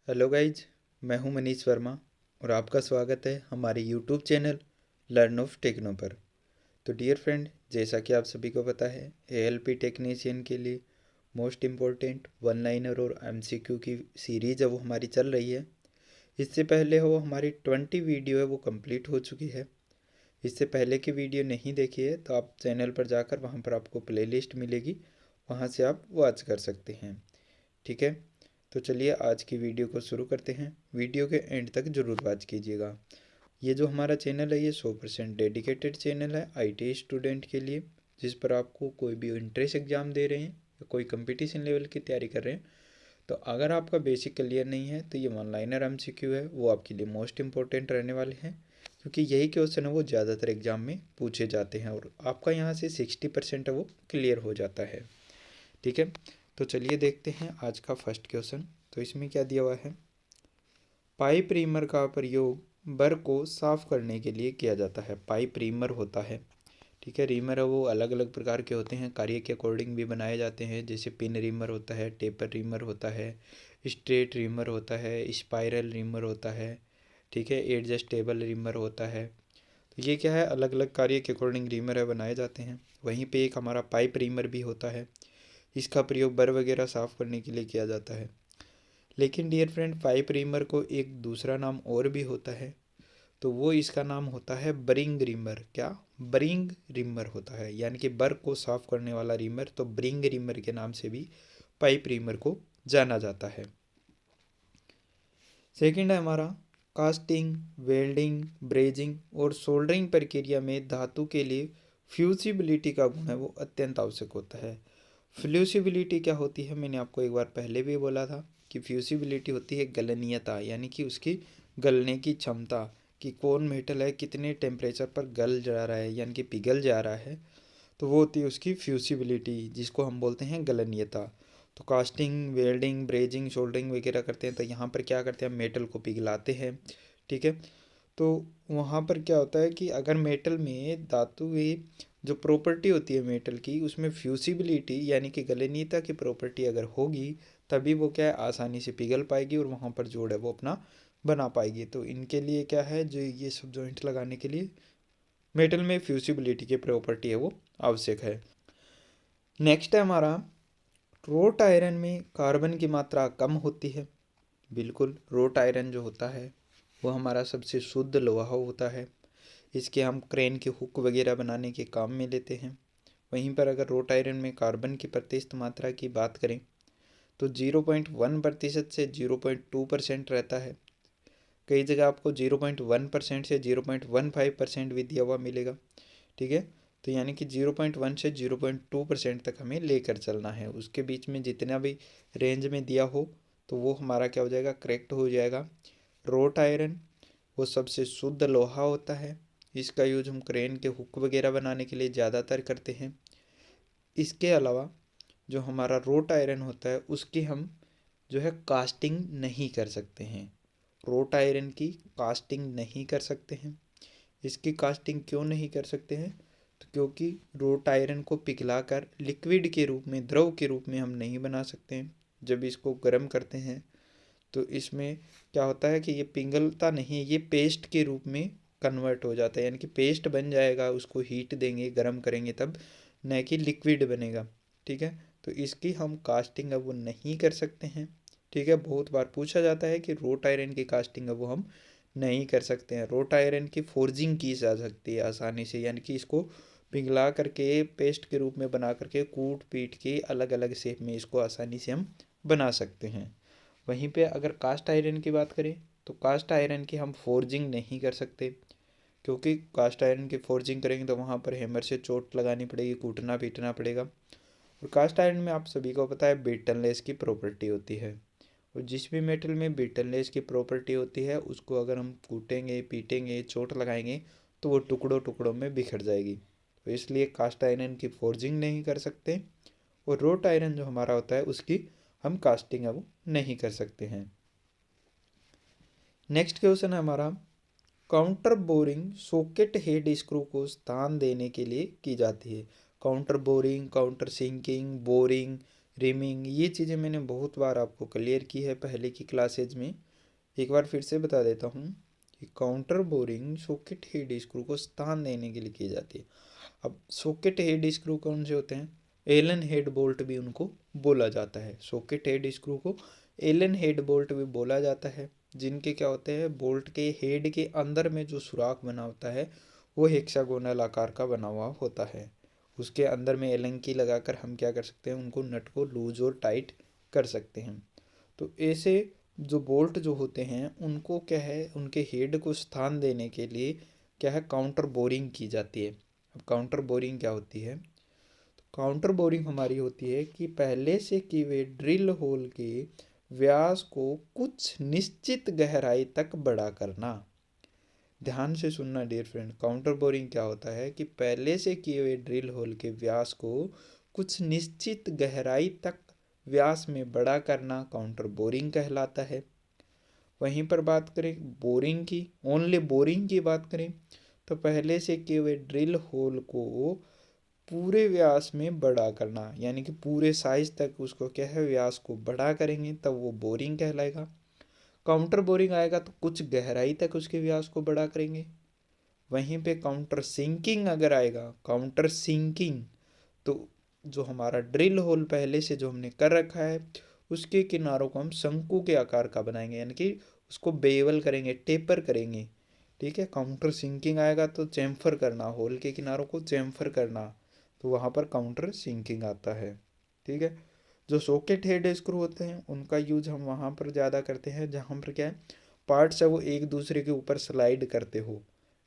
Hello guys, मैं हूं मनीष वर्मा और आपका स्वागत है हमारे YouTube channel learn of techno पर। तो डियर फ्रेंड, जैसा कि आप सभी को पता है, एएलपी टेक्नीशियन के लिए मोस्ट इम्पोर्टेंट वन लाइनर और एमसीक्यू की सीरीज़ है वो हमारी चल रही है। इससे पहले वो हमारी 20 वीडियो है वो कंप्लीट हो चुकी है। इससे पहले की वीडियो नहीं देखी है तो आप चैनल पर जाकर वहाँ पर आपको प्लेलिस्ट मिलेगी, वहाँ से आप वॉच कर सकते हैं। ठीक है, तो चलिए आज की वीडियो को शुरू करते हैं। वीडियो के एंड तक ज़रूर वॉच कीजिएगा। ये जो हमारा चैनल है ये 100% डेडिकेटेड चैनल है आईटी स्टूडेंट के लिए, जिस पर आपको कोई भी इंट्रेंस एग्ज़ाम दे रहे हैं या कोई कंपटीशन लेवल की तैयारी कर रहे हैं, तो अगर आपका बेसिक क्लियर नहीं है तो ये वन लाइनर एमसीक्यू है वो आपके लिए मोस्ट इंपॉर्टेंट रहने वाले हैं, क्योंकि यही क्वेश्चन है वो ज़्यादातर एग्ज़ाम में पूछे जाते हैं और आपका यहाँ से 60% है वो क्लियर हो जाता है। ठीक है, तो चलिए देखते हैं आज का फर्स्ट क्वेश्चन। तो इसमें क्या दिया हुआ है, पाइप रीमर का प्रयोग बर को साफ करने के लिए किया जाता है। पाइप रीमर होता है, ठीक है, रीमर है वो अलग अलग प्रकार के होते हैं, कार्य के अकॉर्डिंग भी बनाए जाते हैं। जैसे पिन रीमर होता है, टेपर रीमर होता है, स्ट्रेट रीमर होता है, स्पाइरल रीमर होता है, ठीक है, एडजस्टेबल रीमर होता है। तो ये क्या है, अलग अलग कार्य के अकॉर्डिंग रीमर है बनाए जाते हैं। वहीं पे एक हमारा पाइप रीमर भी होता है, इसका प्रयोग बर वगैरह साफ़ करने के लिए किया जाता है। लेकिन डियर फ्रेंड, पाइप रीमर को एक दूसरा नाम और भी होता है, तो वो इसका नाम होता है बरिंग रिमर। क्या, बरिंग रिमर होता है, यानी कि बर को साफ करने वाला रिमर, तो ब्रिंग रिमर के नाम से भी पाइप रिमर को जाना जाता है। सेकंड है हमारा, कास्टिंग, वेल्डिंग, ब्रेजिंग और सोल्डरिंग प्रक्रिया में धातु के लिए फ्यूसिबिलिटी का गुण है वो अत्यंत आवश्यक होता है। फ्यूसिबिलिटी क्या होती है, मैंने आपको एक बार पहले भी बोला था कि फ्यूसिबिलिटी होती है गलनीयता, यानी कि उसकी गलने की क्षमता, कि कौन मेटल है कितने टेम्परेचर पर गल जा रहा है यानी कि पिघल जा रहा है, तो वो होती है उसकी फ्यूसिबिलिटी, जिसको हम बोलते हैं गलनीयता। तो कास्टिंग, वेल्डिंग, ब्रेजिंग, सोल्डरिंग वगैरह करते हैं, तो यहाँ पर क्या करते हैं, मेटल को पिघलाते हैं। ठीक है, तो वहाँ पर क्या होता है कि अगर मेटल में धातु की जो प्रॉपर्टी होती है मेटल की, उसमें फ्यूसिबिलिटी यानी कि गलनीयता की प्रॉपर्टी अगर होगी, तभी वो क्या है, आसानी से पिघल पाएगी और वहाँ पर जोड़ है वो अपना बना पाएगी। तो इनके लिए क्या है, जो ये सब जॉइंट लगाने के लिए मेटल में फ्यूसिबिलिटी की प्रॉपर्टी है वो आवश्यक है। नेक्स्ट है हमारा, रोट आयरन में कार्बन की मात्रा कम होती है। बिल्कुल, रोट आयरन जो होता है वो हमारा सबसे शुद्ध लोहा होता है। इसके हम क्रेन के हुक वगैरह बनाने के काम में लेते हैं। वहीं पर अगर रोट आयरन में कार्बन की प्रतिशत मात्रा की बात करें तो 0.1% से 0.2% रहता है। कई जगह आपको 0.1% से 0.15% भी दिया हुआ मिलेगा। ठीक है, तो यानी कि 0.1 से 0.2% तक हमें लेकर चलना है, उसके बीच में जितना भी रेंज में दिया हो तो वो हमारा क्या हो जाएगा, करेक्ट हो जाएगा। रोट आयरन वो सबसे शुद्ध लोहा होता है, इसका यूज हम क्रेन के हुक वगैरह बनाने के लिए ज़्यादातर करते हैं। इसके अलावा जो हमारा रोट आयरन होता है उसकी हम जो है कास्टिंग नहीं कर सकते हैं। रोट आयरन की कास्टिंग नहीं कर सकते हैं। इसकी कास्टिंग क्यों नहीं कर सकते हैं, तो क्योंकि रोट आयरन को पिघलाकर लिक्विड के रूप में, द्रव के रूप में हम नहीं बना सकते हैं। जब इसको गर्म करते हैं तो इसमें क्या होता है कि ये पिघलता नहीं है, ये पेस्ट के रूप में कन्वर्ट हो जाता है, यानी कि पेस्ट बन जाएगा, उसको हीट देंगे, गर्म करेंगे तब, न कि लिक्विड बनेगा। ठीक है, तो इसकी हम कास्टिंग अब वो नहीं कर सकते हैं। ठीक है, बहुत बार पूछा जाता है कि रोट आयरन की कास्टिंग अब वो हम नहीं कर सकते हैं। रोट आयरन की फोर्जिंग की जा सकती है आसानी से, यानी कि इसको पिघला करके पेस्ट के रूप में बना करके कूट पीट के अलग अलग शेप में इसको आसानी से हम बना सकते हैं। वहीं पे अगर कास्ट आयरन की बात करें तो कास्ट आयरन की हम फोर्जिंग नहीं कर सकते, क्योंकि कास्ट आयरन की फोर्जिंग करेंगे तो वहाँ पर हैमर से चोट लगानी पड़ेगी, कूटना पीटना पड़ेगा। और कास्ट आयरन में आप सभी को पता है बिटनलेस की प्रॉपर्टी होती है, और जिस भी मेटल में बिटनलेस की प्रॉपर्टी होती है उसको अगर हम कूटेंगे, पीटेंगे, चोट लगाएंगे तो वो टुकड़ों टुकड़ों में बिखर जाएगी। तो इसलिए कास्ट आयरन की फोर्जिंग नहीं कर सकते, और रोट आयरन जो हमारा होता है उसकी हम कास्टिंग अब नहीं कर सकते हैं। नेक्स्ट क्वेश्चन है हमारा, counter boring socket head screw को स्थान देने के लिए की जाती है। Counter boring, counter sinking, boring, reaming, ये चीज़ें मैंने बहुत बार आपको क्लियर की है पहले की क्लासेज में। एक बार फिर से बता देता हूँ कि counter boring socket head screw को स्थान देने के लिए की जाती है। अब सॉकेट हेड स्क्रू कौन से होते हैं? एलन हेड बोल्ट भी उनको बोला जाता है। सॉकेट हेड स्क्रू को एलन हेड बोल्ट भी बोला जाता है, जिनके क्या होते हैं, बोल्ट के हेड के अंदर में जो सुराख बना होता है वो हेक्सागोनल आकार का बना हुआ होता है। उसके अंदर में एलन की लगाकर हम क्या कर सकते हैं, उनको नट को लूज और टाइट कर सकते हैं। तो ऐसे जो बोल्ट जो होते हैं उनको क्या है, उनके हेड को स्थान देने के लिए क्या है, काउंटर बोरिंग की जाती है। अब काउंटर बोरिंग क्या होती है? तो काउंटर बोरिंग हमारी होती है कि पहले से किए हुए ड्रिल होल के व्यास को कुछ निश्चित गहराई तक बड़ा करना। ध्यान से सुनना डियर फ्रेंड, काउंटर बोरिंग क्या होता है कि पहले से किए हुए ड्रिल होल के व्यास को कुछ निश्चित गहराई तक व्यास में बड़ा करना काउंटर बोरिंग कहलाता है। वहीं पर बात करें बोरिंग की, ओनली बोरिंग की बात करें तो पहले से किए हुए ड्रिल होल को पूरे व्यास में बड़ा करना, यानी कि पूरे साइज तक उसको क्या है, व्यास को बड़ा करेंगे तब वो बोरिंग कहलाएगा। काउंटर बोरिंग आएगा तो कुछ गहराई तक उसके व्यास को बड़ा करेंगे। वहीं पे काउंटर सिंकिंग अगर आएगा, काउंटर सिंकिंग तो जो हमारा ड्रिल होल पहले से जो हमने कर रखा है उसके किनारों को हम शंकु के आकार का बनाएंगे, यानी कि उसको बेवल करेंगे, टेपर करेंगे। ठीक है, काउंटर सिंकिंग आएगा तो चैम्फर करना, होल के किनारों को चैम्फर करना, तो वहाँ पर काउंटर सिंकिंग आता है। ठीक है, जो सॉकेट हेड स्क्रू होते हैं उनका यूज हम वहाँ पर ज़्यादा करते हैं जहाँ पर क्या है, पार्ट्स है वो एक दूसरे के ऊपर स्लाइड करते हो।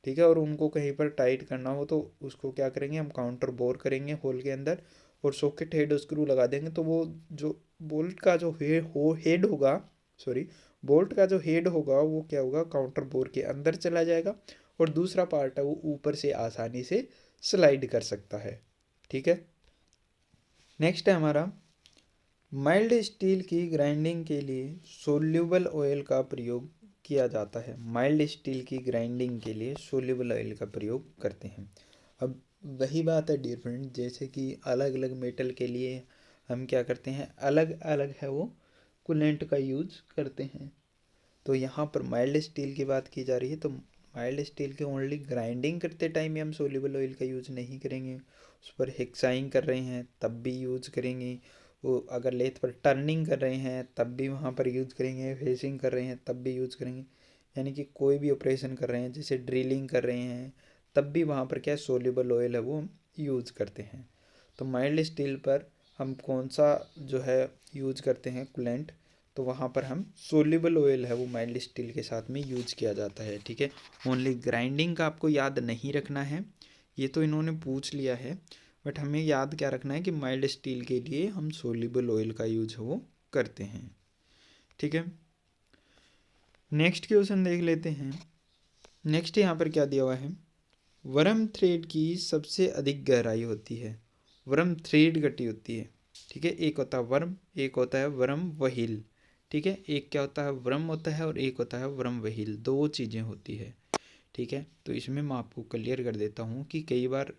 ठीक है, और उनको कहीं पर टाइट करना हो तो उसको क्या करेंगे, हम काउंटर बोर करेंगे होल के अंदर और सॉकेट हेड स्क्रू लगा देंगे, तो वो जो बोल्ट का जो हेड होगा, सॉरी, बोल्ट का जो हेड होगा वो क्या होगा, काउंटर बोर के अंदर चला जाएगा और दूसरा पार्ट है वो ऊपर से आसानी से स्लाइड कर सकता है। ठीक है, नेक्स्ट है हमारा, माइल्ड स्टील की ग्राइंडिंग के लिए सोल्यूबल ऑयल का प्रयोग किया जाता है। माइल्ड स्टील की ग्राइंडिंग के लिए सोल्यूबल ऑयल का प्रयोग करते हैं। अब वही बात है डियर फ्रेंड, जैसे कि अलग अलग मेटल के लिए हम क्या करते हैं, अलग अलग है वो कूलेंट का यूज करते हैं। तो यहाँ पर माइल्ड स्टील की बात की जा रही है, तो माइल्ड स्टील के ओनली ग्राइंडिंग करते टाइम ही हम सोल्यूबल ऑयल का यूज़ नहीं करेंगे, उस पर हेक्साइंग कर रहे हैं तब भी यूज़ करेंगे, वो अगर लेथ पर टर्निंग कर रहे हैं तब भी वहाँ पर यूज़ करेंगे, फेसिंग कर रहे हैं तब भी यूज़ करेंगे, यानी कि कोई भी ऑपरेशन कर रहे हैं जैसे ड्रिलिंग कर रहे हैं तब भी वहाँ पर क्या सोल्यूबल ऑयल है वो हम यूज़ करते हैं। तो माइल्ड स्टील पर हम कौन सा जो है यूज़ करते हैं कूलेंट, तो वहाँ पर हम सोल्यूबल ऑयल है वो माइल्ड स्टील के साथ में यूज किया जाता है। ठीक है, ओनली ग्राइंडिंग का आपको याद नहीं रखना है, ये तो इन्होंने पूछ लिया है, बट हमें याद क्या रखना है कि माइल्ड स्टील के लिए हम सोल्यूबल ऑयल का यूज है वो करते हैं। ठीक है, नेक्स्ट क्वेश्चन देख लेते हैं। नेक्स्ट यहाँ पर क्या दिया हुआ है, वर्म थ्रेड की सबसे अधिक गहराई होती है, वर्म थ्रेड गटी होती है। ठीक है, एक होता है वर्म, एक होता है वर्म वहील। ठीक है, एक क्या होता है, वर्म होता है और एक होता है वर्म वहील, दो चीज़ें होती है। ठीक है, तो इसमें मैं आपको क्लियर कर देता हूँ कि कई बार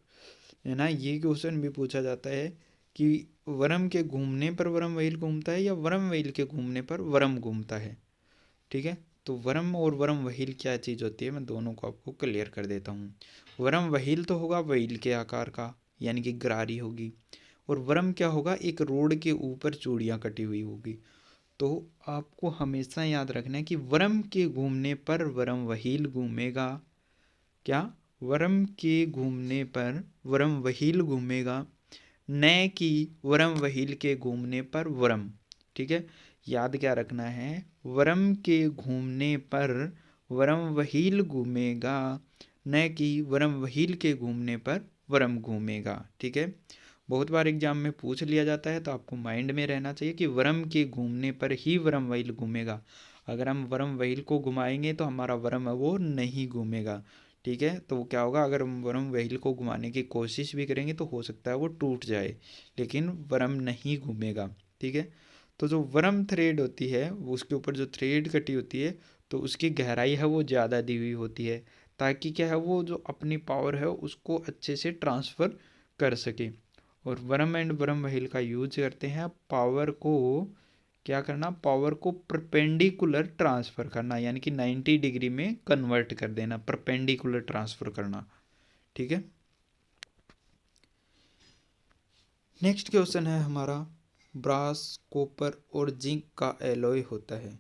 है ना ये क्वेश्चन भी पूछा जाता है कि वर्म के घूमने पर वर्म वहील घूमता है या वर्म वहील के घूमने पर वर्म घूमता है। ठीक है, तो वर्म और वर्म वहील क्या चीज़ होती है, मैं दोनों को आपको क्लियर कर देता हूँ। वर्म वहील तो होगा वहील के आकार का, यानी कि गरारी होगी, और वर्म क्या होगा, एक रोड के ऊपर चूड़ियाँ कटी हुई होगी। तो आपको हमेशा याद रखना है कि वर्म के घूमने पर वर्म वहील घूमेगा, क्या, वर्म के घूमने पर वर्म वहील घूमेगा, न कि वर्म वहील के घूमने पर वर्म। ठीक है, याद क्या रखना है, वर्म के घूमने पर वर्म वहील घूमेगा, न कि वर्म वहील के घूमने पर वर्म घूमेगा। ठीक है, बहुत बार एग्जाम में पूछ लिया जाता है, तो आपको माइंड में रहना चाहिए कि वर्म के घूमने पर ही वर्म वहील घूमेगा। अगर हम वर्म वहील को घुमाएंगे तो हमारा वर्म है वो नहीं घूमेगा। ठीक है, तो क्या होगा, अगर हम वर्म वहील को घुमाने की कोशिश भी करेंगे तो हो सकता है वो टूट जाए, लेकिन वर्म नहीं घूमेगा। ठीक है, तो जो वर्म थ्रेड होती है वो उसके ऊपर जो थ्रेड कटी होती है तो उसकी गहराई है वो ज़्यादा दी हुई होती है, ताकि क्या है वो जो अपनी पावर है उसको अच्छे से ट्रांसफ़र कर सके। और वर्म एंड वर्म व्हील का यूज करते हैं पावर को क्या करना, पावर को परपेंडिकुलर ट्रांसफ़र करना, यानी कि 90 डिग्री में कन्वर्ट कर देना, परपेंडिकुलर ट्रांसफ़र करना। ठीक है। नेक्स्ट क्वेश्चन है हमारा, ब्रास कॉपर और जिंक का एलॉय होता है।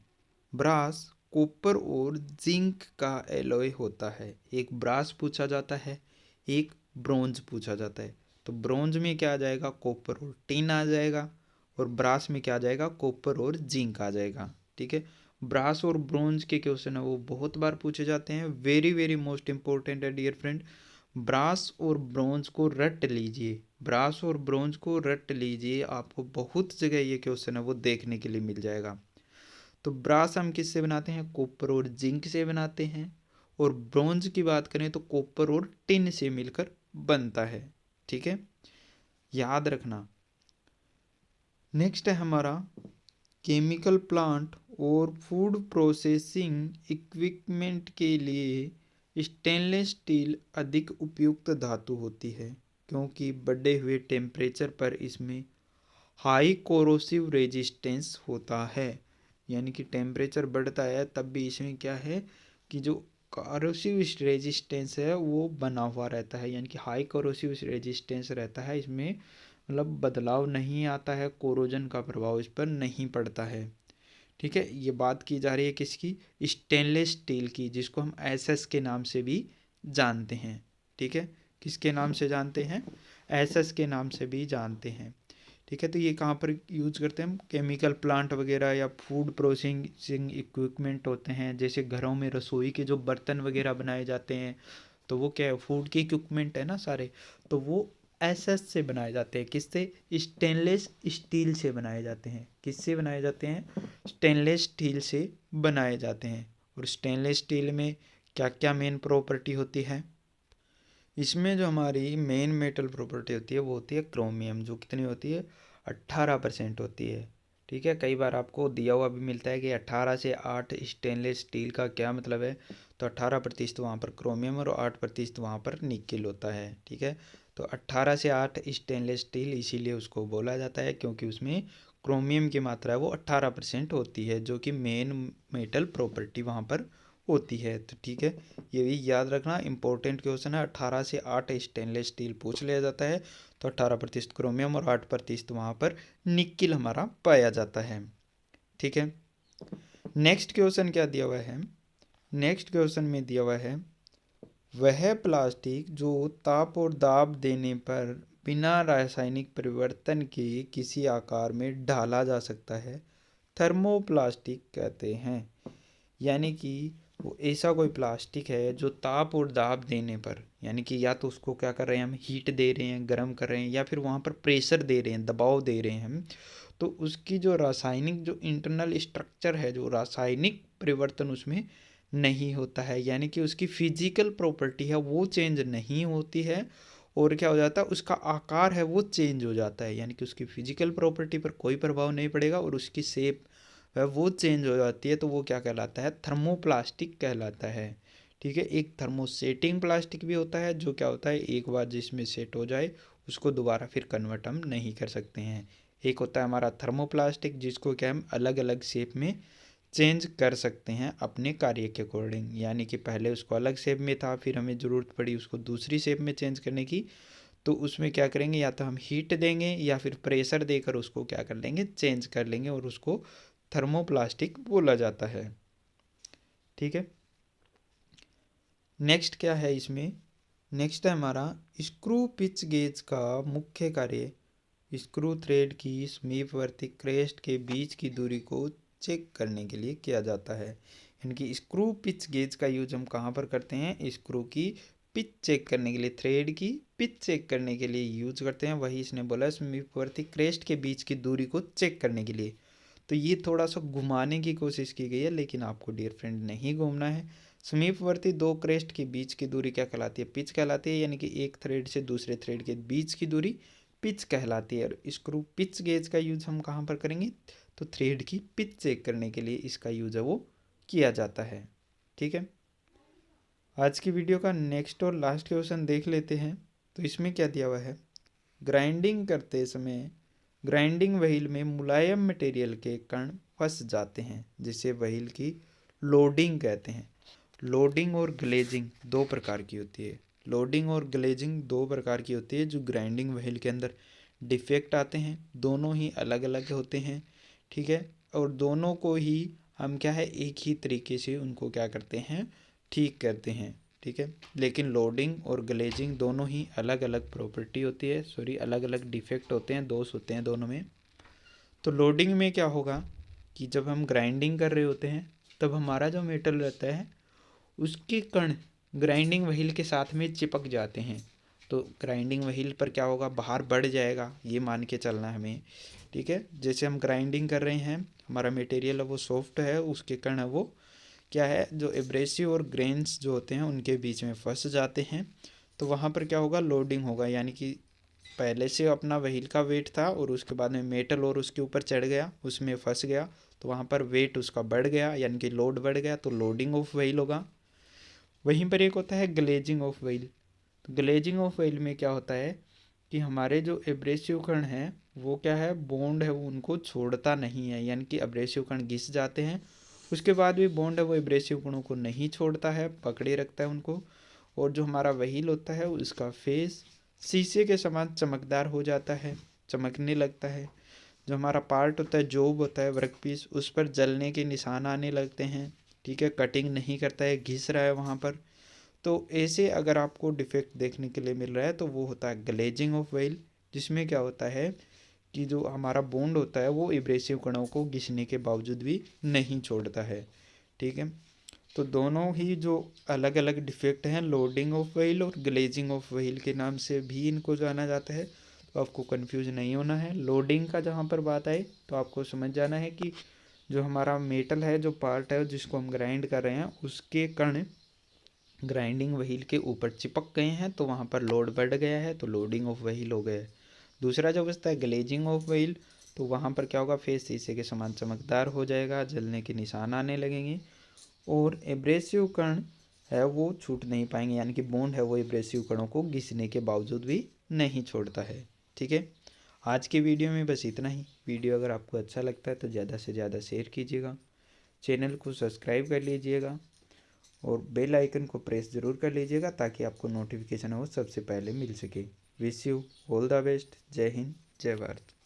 ब्रास कॉपर और जिंक का एलॉय होता है। एक ब्रास पूछा जाता है, एक ब्रोंज पूछा जाता है। तो ब्रोंज में क्या आ जाएगा, कॉपर और टिन आ जाएगा, और ब्रास में क्या आ जाएगा, कॉपर और जिंक आ जाएगा। ठीक है। ब्रास और ब्रोंज के क्वेश्चन है वो बहुत बार पूछे जाते हैं, वेरी वेरी मोस्ट इंपॉर्टेंट है डियर फ्रेंड। ब्रास और ब्रोंज को रट लीजिए, ब्रास और ब्रोंज को रट लीजिए, आपको बहुत जगह ये क्वेश्चन है वो देखने के लिए मिल जाएगा। तो ब्रास हम किससे बनाते हैं, कॉपर और जिंक से बनाते हैं, और ब्रोंज की बात करें तो कॉपर और टिन से मिलकर बनता है। ठीक है, याद रखना। नेक्स्ट है हमारा, केमिकल प्लांट और फूड प्रोसेसिंग इक्विपमेंट के लिए स्टेनलेस स्टील अधिक उपयुक्त धातु होती है, क्योंकि बढ़े हुए टेम्परेचर पर इसमें हाई कोरोसिव रेजिस्टेंस होता है। यानी कि टेम्परेचर बढ़ता है तब भी इसमें क्या है कि जो कोरोसिव रेजिस्टेंस है वो बना हुआ रहता है, यानी कि हाई कोरोसिव रेजिस्टेंस रहता है इसमें, मतलब बदलाव नहीं आता है, कोरोजन का प्रभाव इस पर नहीं पड़ता है। ठीक है, ये बात की जा रही है किसकी, स्टेनलेस स्टील की, जिसको हम एसएस के नाम से भी जानते हैं। ठीक है, किसके नाम से जानते हैं, एसएस के नाम से भी जानते हैं। ठीक है, तो ये कहाँ पर यूज करते हैं हम, केमिकल प्लांट वगैरह या फूड प्रोसेसिंग इक्विपमेंट होते हैं, जैसे घरों में रसोई के जो बर्तन वगैरह बनाए जाते हैं, तो वो क्या है, फूड के इक्विपमेंट है ना सारे, तो वो एसएस से बनाए जाते हैं। किससे, स्टेनलेस स्टील से बनाए जाते हैं। किससे बनाए जाते हैं, स्टेनलेस स्टील से बनाए जाते हैं। और स्टेनलेस स्टील में क्या क्या मेन प्रॉपर्टी होती है, इसमें जो हमारी मेन मेटल प्रॉपर्टी होती है वो होती है क्रोमियम, जो कितनी होती है, 18% होती है। ठीक है, कई बार आपको दिया हुआ भी मिलता है कि 18 से 8 स्टेनलेस स्टील का क्या मतलब है, तो 18% वहाँ पर क्रोमियम और 8% वहाँ पर निकेल होता है। ठीक है, तो 18 से 8 स्टेनलेस स्टील इसीलिए उसको बोला जाता है क्योंकि उसमें क्रोमियम की मात्रा है वो 18% होती है, जो कि मेन मेटल प्रॉपर्टी वहाँ पर होती है। तो ठीक है, ये भी याद रखना, इंपॉर्टेंट क्वेश्चन है। 18 से 8 स्टेनलेस स्टील पूछ लिया जाता है, तो 18% क्रोमियम और 8% वहाँ पर निकिल हमारा पाया जाता है। ठीक है, नेक्स्ट क्वेश्चन क्या दिया हुआ है, नेक्स्ट क्वेश्चन में दिया हुआ है, वह प्लास्टिक जो ताप और दाब देने पर बिना रासायनिक परिवर्तन के किसी आकार में ढाला जा सकता है, थर्मोप्लास्टिक कहते हैं। यानी कि वो ऐसा कोई प्लास्टिक है जो ताप और दाब देने पर, यानी कि या तो उसको क्या कर रहे हैं हम, हीट दे रहे हैं, गर्म कर रहे हैं, या फिर वहाँ पर प्रेशर दे रहे हैं, दबाव दे रहे हैं हम, तो उसकी जो रासायनिक जो इंटरनल स्ट्रक्चर है, जो रासायनिक परिवर्तन उसमें नहीं होता है, यानी कि उसकी फिजिकल प्रॉपर्टी है वो चेंज नहीं होती है, और क्या हो जाता है, उसका आकार है वो चेंज हो जाता है, यानी कि उसकी फिजिकल प्रॉपर्टी पर कोई प्रभाव नहीं पड़ेगा और उसकी शेप वह वो चेंज हो जाती है, तो वो क्या कहलाता है, थर्मोप्लास्टिक कहलाता है। ठीक है, एक थर्मोसेटिंग प्लास्टिक भी होता है, जो क्या होता है, एक बार जिसमें सेट हो जाए उसको दोबारा फिर कन्वर्ट हम नहीं कर सकते हैं। एक होता है हमारा थर्मोप्लास्टिक, जिसको क्या हम अलग अलग शेप में चेंज कर सकते हैं अपने कार्य के अकॉर्डिंग, यानी कि पहले उसको अलग शेप में था, फिर हमें ज़रूरत पड़ी उसको दूसरी शेप में चेंज करने की, तो उसमें क्या करेंगे, या तो हम हीट देंगे या फिर प्रेशर देकर उसको क्या कर लेंगे, चेंज कर लेंगे, और उसको थर्मोप्लास्टिक बोला जाता है। ठीक है, नेक्स्ट क्या है इसमें, नेक्स्ट है हमारा, स्क्रू पिच गेज का मुख्य कार्य स्क्रू थ्रेड की समीपवर्ती क्रेस्ट के बीच की दूरी को चेक करने के लिए किया जाता है। यानी कि स्क्रू पिच गेज का यूज हम कहाँ पर करते हैं, स्क्रू की पिच चेक करने के लिए, थ्रेड की पिच चेक करने के लिए यूज करते हैं। वही इसने बोला, समीपवर्ती क्रेस्ट के बीच की दूरी को चेक करने के लिए। तो ये थोड़ा सा घुमाने की कोशिश की गई है, लेकिन आपको डियर फ्रेंड नहीं घूमना है। समीपवर्ती दो क्रेस्ट के बीच की दूरी क्या कहलाती है, पिच कहलाती है, यानी कि एक थ्रेड से दूसरे थ्रेड के बीच की दूरी पिच कहलाती है। और स्क्रू पिच गेज का यूज हम कहाँ पर करेंगे, तो थ्रेड की पिच चेक करने के लिए इसका यूज है वो किया जाता है। ठीक है, आज की वीडियो का नेक्स्ट और लास्ट क्वेश्चन देख लेते हैं। तो इसमें क्या दिया हुआ है, ग्राइंडिंग करते समय ग्राइंडिंग व्हील में मुलायम मटेरियल के कण फंस जाते हैं, जिसे व्हील की लोडिंग कहते हैं। लोडिंग और ग्लेजिंग दो प्रकार की होती है। लोडिंग और ग्लेजिंग दो प्रकार की होती है। जो ग्राइंडिंग व्हील के अंदर डिफेक्ट आते हैं, दोनों ही अलग अलग होते हैं, ठीक है। और दोनों को ही हम क्या है, एक ही तरीके से उनको क्या करते हैं, ठीक करते हैं, ठीक है। लेकिन लोडिंग और ग्लेजिंग दोनों ही अलग अलग प्रॉपर्टी होती है, सॉरी अलग अलग डिफेक्ट होते हैं, दोष होते हैं दोनों में। तो लोडिंग में क्या होगा कि जब हम ग्राइंडिंग कर रहे होते हैं तब हमारा जो मेटल रहता है उसके कण ग्राइंडिंग व्हील के साथ में चिपक जाते हैं। तो ग्राइंडिंग व्हील पर क्या होगा, बाहर बढ़ जाएगा, ये मान के चलना है हमें, ठीक है। जैसे हम ग्राइंडिंग कर रहे हैं, हमारा मटेरियल है वो सॉफ्ट है, उसके कण है वो क्या है, जो एब्रेसिव और ग्रेन्स जो होते हैं उनके बीच में फंस जाते हैं। तो वहाँ पर क्या होगा, लोडिंग होगा, यानी कि पहले से अपना व्हील का वेट था और उसके बाद में मेटल और उसके ऊपर चढ़ गया, उसमें फंस गया, तो वहाँ पर वेट उसका बढ़ गया, यानी कि लोड बढ़ गया, तो लोडिंग ऑफ व्हील होगा। वहीं पर एक होता है ग्लेजिंग ऑफ व्हील। तो ग्लेजिंग ऑफ व्हील में क्या होता है कि हमारे जो एब्रेसिव कण हैं वो क्या है, बॉन्ड है वो उनको छोड़ता नहीं है, यानी कि एब्रेसिव कण घिस जाते हैं, उसके बाद भी बॉन्ड है वो एब्रेसिव कणों को नहीं छोड़ता है, पकड़े रखता है उनको। और जो हमारा व्हील होता है उसका फेस शीशे के समान चमकदार हो जाता है, चमकने लगता है। जो हमारा पार्ट होता है, जॉब होता है, वर्क पीस, उस पर जलने के निशान आने लगते हैं, ठीक है। कटिंग नहीं करता है, घिस रहा है वहाँ पर। तो ऐसे अगर आपको डिफेक्ट देखने के लिए मिल रहा है तो वो होता है ग्लेजिंग ऑफ व्हील, जिसमें क्या होता है कि जो हमारा बॉन्ड होता है वो एब्रेसिव कणों को घिसने के बावजूद भी नहीं छोड़ता है, ठीक है। तो दोनों ही जो अलग अलग डिफेक्ट हैं, लोडिंग ऑफ व्हील और ग्लेजिंग ऑफ व्हील के नाम से भी इनको जाना जाता है। तो आपको कंफ्यूज नहीं होना है। लोडिंग का जहाँ पर बात आए तो आपको समझ जाना है कि जो हमारा मेटल है, जो पार्ट है जिसको हम ग्राइंड कर रहे हैं, उसके कण ग्राइंडिंग व्हील के ऊपर चिपक गए हैं, तो वहाँ पर लोड बढ़ गया है, तो लोडिंग ऑफ व्हील हो गया। दूसरा जो बचता है ग्लेजिंग ऑफ व्हील, तो वहाँ पर क्या होगा, फेस शीशे के समान चमकदार हो जाएगा, जलने के निशान आने लगेंगे और एब्रेसिव कण है वो छूट नहीं पाएंगे, यानी कि बॉन्ड है वो एब्रेसिव कणों को घिसने के बावजूद भी नहीं छोड़ता है, ठीक है। आज के वीडियो में बस इतना ही। वीडियो अगर आपको अच्छा लगता है तो ज़्यादा से ज़्यादा शेयर कीजिएगा, चैनल को सब्सक्राइब कर लीजिएगा और बेल आइकन को प्रेस ज़रूर कर लीजिएगा ताकि आपको नोटिफिकेशन हो सबसे पहले मिल सके। Wish you all the best. जय हिंद, जय भारत।